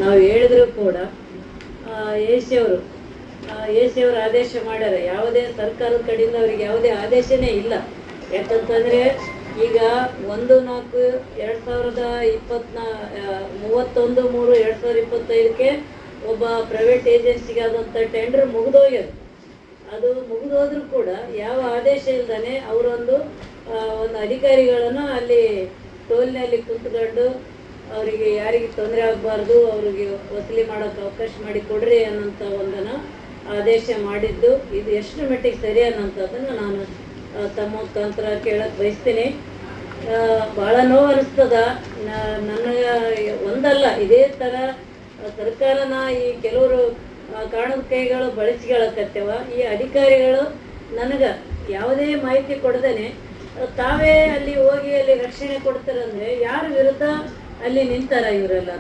ನಾವು ಹೇಳಿದ್ರು ಕೂಡ ಎ ಸಿ ಅವರು ಆದೇಶ ಮಾಡ್ಯಾರ. ಯಾವುದೇ ಸರ್ಕಾರದ ಕಡೆಯಿಂದ ಅವರಿಗೆ ಯಾವುದೇ ಆದೇಶನೇ ಇಲ್ಲ. ಯಾಕಂತಂದ್ರೆ ಈಗ 1/4/31/3/2025ಕ್ಕೆ ಒಬ್ಬ ಪ್ರೈವೇಟ್ ಏಜೆನ್ಸಿಗೆ ಆದಂಥ ಟೆಂಡರ್ ಮುಗಿದೋಗ್ಯದ. ಅದು ಮುಗಿದೋದ್ರೂ ಕೂಡ ಯಾವ ಆದೇಶ ಇಲ್ದಾನೆ ಅವರೊಂದು ಅಧಿಕಾರಿಗಳನ್ನು ಅಲ್ಲಿ ಟೋಲ್ನಲ್ಲಿ ಕುಂತ್ಕೊಂಡು ಅವರಿಗೆ ಯಾರಿಗೆ ತೊಂದರೆ ಆಗಬಾರ್ದು, ಅವರಿಗೆ ವಸೂಲಿ ಮಾಡೋಕೆ ಅವಕಾಶ ಮಾಡಿ ಕೊಡ್ರಿ ಅನ್ನೋಂಥ ಒಂದನ್ನು ಆದೇಶ ಮಾಡಿದ್ದು ಇದು ಎಷ್ಟು ಮಟ್ಟಿಗೆ ಸರಿ ಅನ್ನೋಂಥದ್ದನ್ನು ನಾನು ತಮ್ಮ ಮುಖಾಂತರ ಕೇಳಕ್ಕೆ ಬಯಸ್ತೀನಿ. ಭಾಳ ನೋವು ಅನಿಸ್ತದ. ನನಗೆ ಒಂದಲ್ಲ, ಇದೇ ಥರ ಸರ್ಕಾರನ ಈ ಕೆಲವರು ಕಾರಣದ ಕೈಗಳು ಬಳಸಿಕೊಳ್ಳಕತ್ತೇವ. ಈ ಅಧಿಕಾರಿಗಳು ನನಗೆ ಯಾವುದೇ ಮಾಹಿತಿ ಕೊಡದೇನೆ ತಾವೇ ಅಲ್ಲಿ ಹೋಗಿ ಅಲ್ಲಿ ರಕ್ಷಣೆ ಕೊಡ್ತಾರಂದ್ರೆ ಯಾರ ವಿರುದ್ಧ ಅಲ್ಲಿ ನಿಂತಾರ ಇವರೆಲ್ಲ?